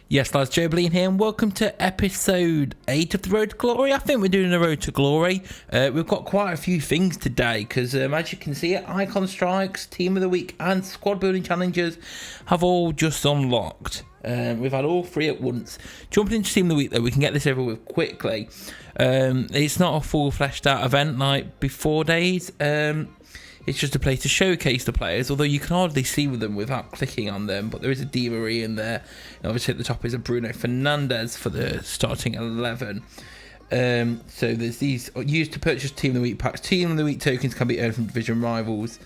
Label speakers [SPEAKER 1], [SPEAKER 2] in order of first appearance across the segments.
[SPEAKER 1] Yes, lads, JOEBILINE here, and welcome to episode 8 of the Road to Glory. I think we're doing the Road to Glory. We've got quite a few things today, because as you can see, Icon Strikes, Team of the Week, and Squad Building Challenges have all just unlocked. We've had all three at once. Jumping into Team of the Week, though, we can get this over with quickly. It's not a full fleshed out event like before days. It's just a place to showcase the players, although you can hardly see them without clicking on them. But there is a Di Maria in there. And obviously at the top is a Bruno Fernandes for the starting 11. So there's these used to purchase Team of the Week packs. Team of the Week tokens can be earned from division rivals.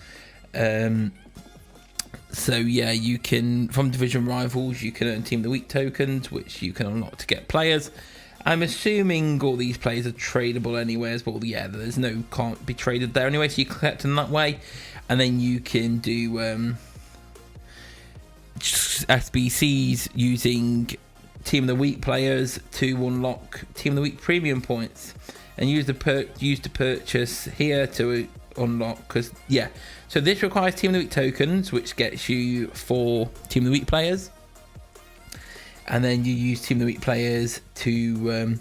[SPEAKER 1] So yeah, you can, from division rivals, you can earn Team of the Week tokens, which you can unlock to get players. I'm assuming all these players are tradable anyways, but yeah, there's no can't be traded there anyway, so you collect them that way, and then you can do SBCs using Team of the Week players to unlock Team of the Week premium points, and use to purchase here to unlock, because yeah, so this requires Team of the Week tokens, which gets you 4 Team of the Week players. And then you use Team of the Week players to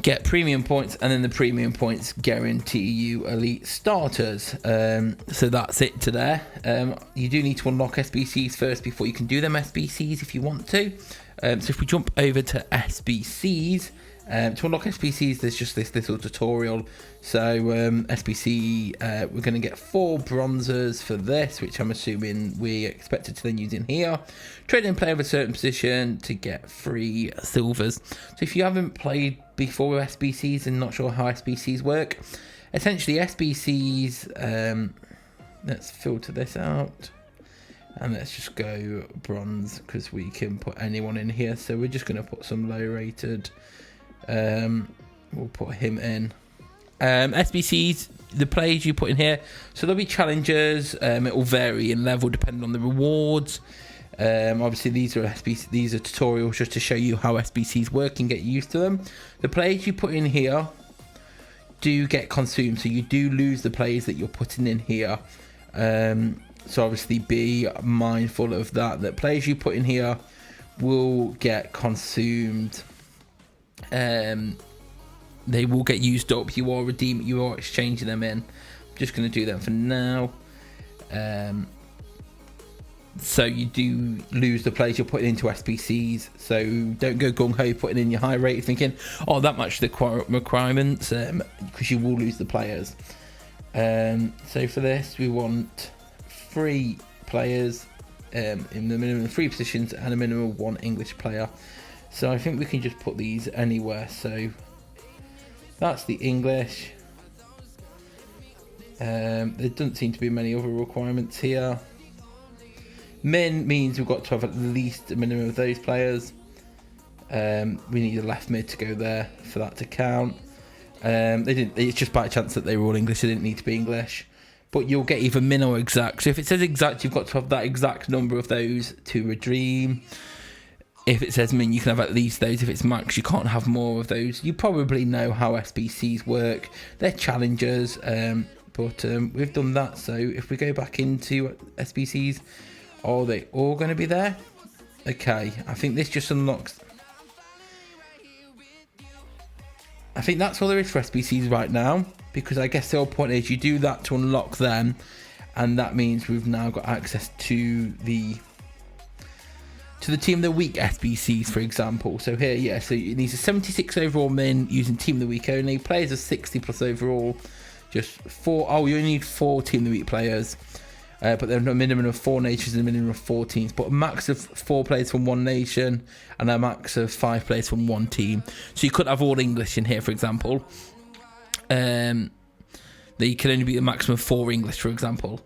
[SPEAKER 1] get premium points, and then the premium points guarantee you elite starters. So that's it to there. You do need to unlock SBCs first before you can do them SBCs if you want to. So if we jump over to SBCs, to unlock SBCs, there's just this little tutorial. So SBC, we're going to get 4 bronzers for this, which I'm assuming we expected to then use in here. Trade in player of a certain position to get 3 silvers. So if you haven't played before with SBCs and not sure how SBCs work, essentially SBCs, let's filter this out. And let's just go bronze, because we can put anyone in here. So we're just going to put some low rated. We'll put him in. SBCs, the players you put in here, so there'll be challenges. It will vary in level depending on the rewards. Obviously these are SBC, these are tutorials just to show you how SBCs work and get used to them. The players you put in here do get consumed, so you do lose the players that you're putting in here. So obviously be mindful of that. That players you put in here will get consumed. They will get used up. You are redeeming, you are exchanging them in. I'm just going to do that for now. So you do lose the players you're putting into SBCs. So don't go gung-ho putting in your high rate thinking, oh, that matches the requirements, because you will lose the players. So for this, we want 3 players in the minimum of 3 positions and a minimum of 1 English player. So I think we can just put these anywhere. So that's the English. There doesn't seem to be many other requirements here. Min means we've got to have at least a minimum of those players. We need a left mid to go there for that to count. It's just by chance that they were all English. They didn't need to be English. But you'll get either min or exact. So if it says exact, you've got to have that exact number of those to redeem. If it says min, you can have at least those. If it's max, you can't have more of those. You probably know how SBCs work. They're challengers, but we've done that. So if we go back into SBCs, are they all going to be there? Okay, I think this just unlocks. I think that's all there is for SBCs right now, because I guess the whole point is you do that to unlock them, and that means we've now got access to the Team of the Week SBCs, for example. So here, yeah, so it needs a 76 overall min using Team of the Week only. Players are 60 plus overall. Just 4. Oh, you only need 4 Team of the Week players. But there's a minimum of 4 nations and a minimum of 4 teams. But a max of 4 players from 1 nation and a max of 5 players from 1 team. So you could have all English in here, for example. They can only be a maximum of 4 English, for example.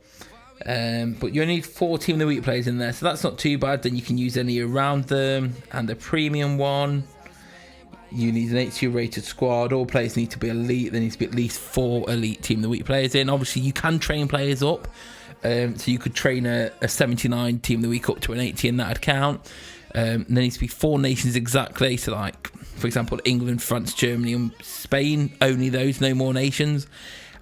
[SPEAKER 1] But you only need 4 Team of the Week players in there, so that's not too bad. Then you can use any around them, and the premium one, you need an 82 rated squad. All players need to be elite. There needs to be at least 4 elite Team of the Week players in. Obviously you can train players up, so you could train a 79 Team of the Week up to an 80 in that account. There needs to be 4 nations exactly, so like for example England, France, Germany and Spain, only those, no more nations,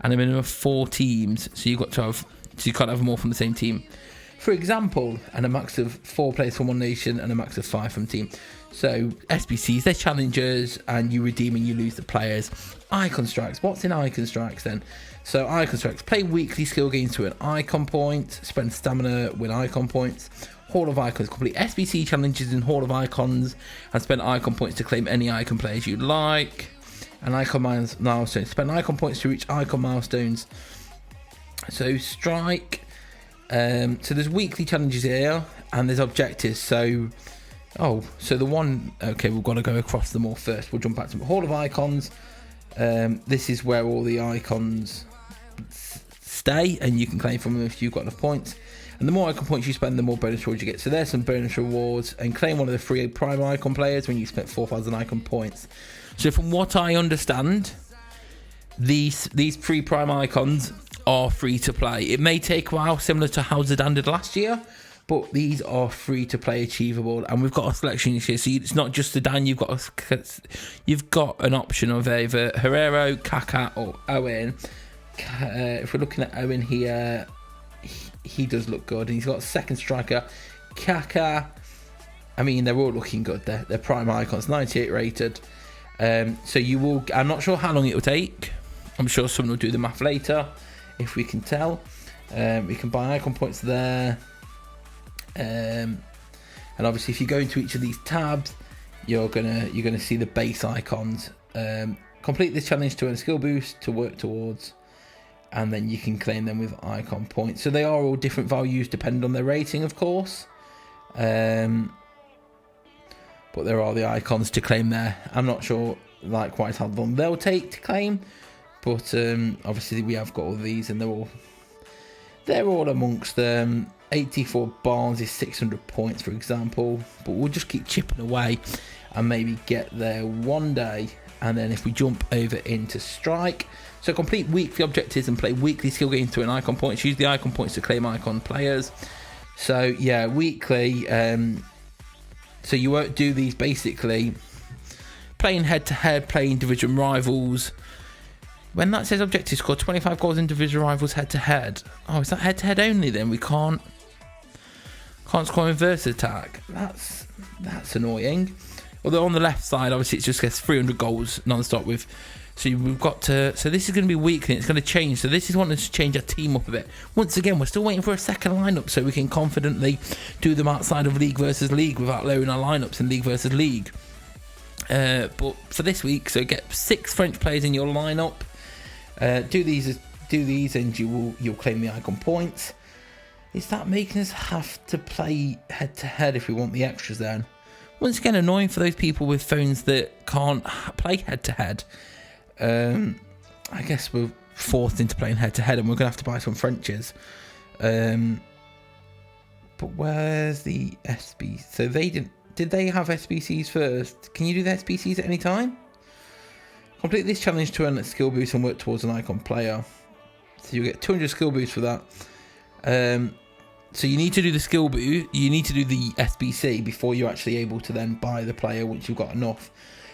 [SPEAKER 1] and a minimum of 4 teams. So you've got to have, so you can't have them all from the same team. for example, and a max of 4 players from one nation and a max of 5 from team. So SBCs, they're challengers, and you redeem and you lose the players. Icon strikes. What's in icon strikes then? So icon strikes, play weekly skill games to an icon point, spend stamina, win icon points. Hall of Icons, complete SBC challenges in Hall of Icons and spend icon points to claim any icon players you like. And icon milestones, spend icon points to reach icon milestones. So strike. So there's weekly challenges here and there's objectives. So the one, okay, we've got to go across them all first. We'll jump back to Hall of Icons. This is where all the icons stay and you can claim from them if you've got enough points. And the more icon points you spend, the more bonus rewards you get. So there's some bonus rewards, and claim one of the free prime icon players when you spent 4,000 icon points. So from what I understand, these free prime icons are free to play. It may take a while, similar to how Zidane did last year, but these are free to play, achievable, and we've got a selection here. So it's not just Zidane. You've got an option of either Herrero, Kaká, or Owen. If we're looking at Owen here, he does look good, and he's got a second striker, Kaká. I mean, they're all looking good. They're prime icons, 98 rated. So you will. I'm not sure how long it will take. I'm sure someone will do the math later, if we can tell. We can buy icon points there. And obviously, if you go into each of these tabs, you're gonna see the base icons. Complete this challenge to earn skill boost to work towards, and then you can claim them with icon points. So they are all different values depending on their rating, of course. But there are the icons to claim there. I'm not sure likewise how long they'll take to claim, but obviously we have got all these, and they're all amongst them. 84 Barnes is 600 points, for example, but we'll just keep chipping away and maybe get there one day. And then if we jump over into Strike, so complete weekly objectives and play weekly skill games to an icon points. Use the icon points to claim icon players. So yeah, weekly. So you won't do these basically playing head to head, playing division rivals. When that says objective, score 25 goals in division rivals head to head. Oh, is that head to head only then? We can't score inverse attack. That's annoying. Although on the left side, obviously, it just gets 300 goals non-stop with. So we've got to. So this is going to be weekly. It's going to change. So this is wanting to change our team up a bit. Once again, we're still waiting for a second lineup so we can confidently do them outside of league versus league without lowering our lineups in league versus league. But for this week, so get 6 French players in your lineup. Do these, and you'll claim the icon points. Is that making us have to play head to head if we want the extras then? Once again, annoying for those people with phones that can't play head to head. I guess we're forced into playing head to head, and we're gonna have to buy some Frenches. But where's the SB? So they did they have SBCs first? Can you do the SBCs at any time? Complete this challenge to earn a skill boost and work towards an icon player. So you get 200 skill boosts for that. So you need to do the skill boost. You need to do the SBC before you're actually able to then buy the player once you've got enough.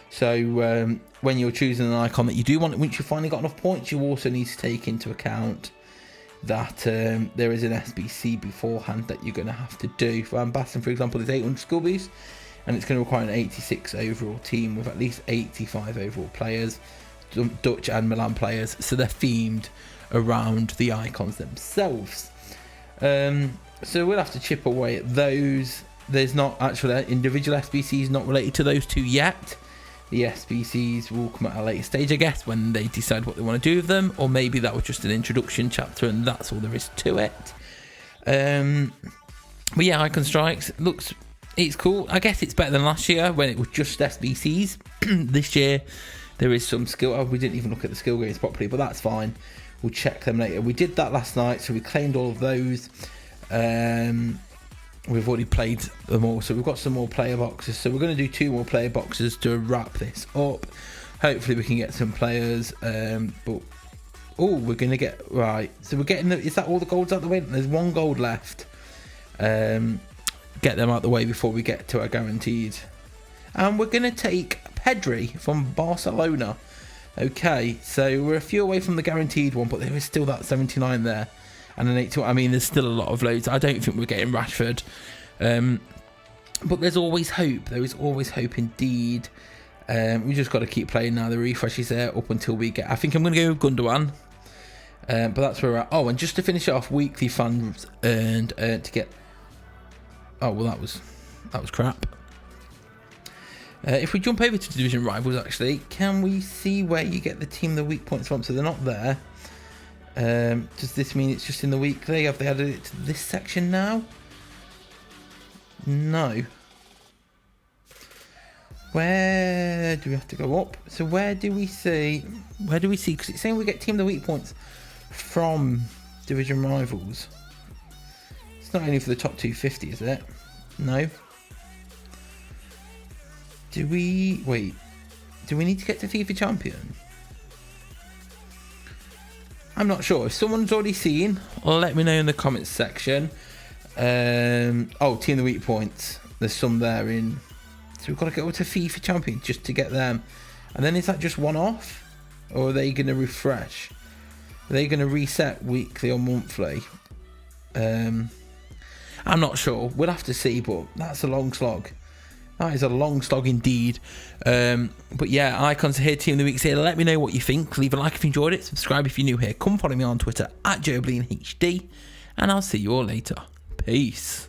[SPEAKER 1] So when you're choosing an icon that you do want, once you've finally got enough points, you also need to take into account that there is an SBC beforehand that you're going to have to do. For Ambassador, for example, there's 800 skill boosts, and it's going to require an 86 overall team with at least 85 overall players, Dutch and Milan players, so they're themed around the icons themselves. So we'll have to chip away at those. There's not actually individual SBCs not related to those two yet. The SBCs will come at a later stage, I guess, when they decide what they want to do with them, or maybe that was just an introduction chapter and that's all there is to it. But yeah, Icon Strikes it's cool. I guess it's better than last year when it was just SBCs. This year there is some skill. Oh, we didn't even look at the skill games properly, but that's fine. We'll check them later. We did that last night, so we claimed all of those. We've already played them all, so we've got some more player boxes. So we're going to do 2 more player boxes to wrap this up. Hopefully we can get some players. But we're going to get right. So we're getting is that all the golds out the way? There's 1 gold left. Get them out the way before we get to our guaranteed. And we're going to take Pedri from Barcelona. Okay, so we're a few away from the guaranteed one, but there is still that 79 there. and an 8-1. I mean, there's still a lot of loads. I don't think we're getting Rashford. But there's always hope. There is always hope indeed. We just got to keep playing now. The refresh is there up until we get... I think I'm going to go with Gundogan. But that's where we're at. Oh, and just to finish it off, weekly funds earned to get... Oh, well, that was crap. If we jump over to Division Rivals, actually, can we see where you get the Team of the Week points from? So they're not there. Does this mean it's just in the weekly? Have they added it to this section now? No. Where do we have to go up? So where do we see? Because it's saying we get Team of the Week points from Division Rivals. It's not only for the top 250, is it? No. Do we need to get to FIFA Champion? I'm not sure. If someone's already seen, let me know in the comments section. Oh, Team of the Week points. There's some there in. So we've got to go to FIFA Champion just to get them. And then is that just one off? Or are they going to refresh? Are they going to reset weekly or monthly? I'm not sure. We'll have to see, but that's a long slog. That is a long slog indeed. But yeah, icons are here, Team of the Week's here. Let me know what you think. Leave a like if you enjoyed it. Subscribe if you're new here. Come follow me on Twitter at joebilineHD. And I'll see you all later. Peace.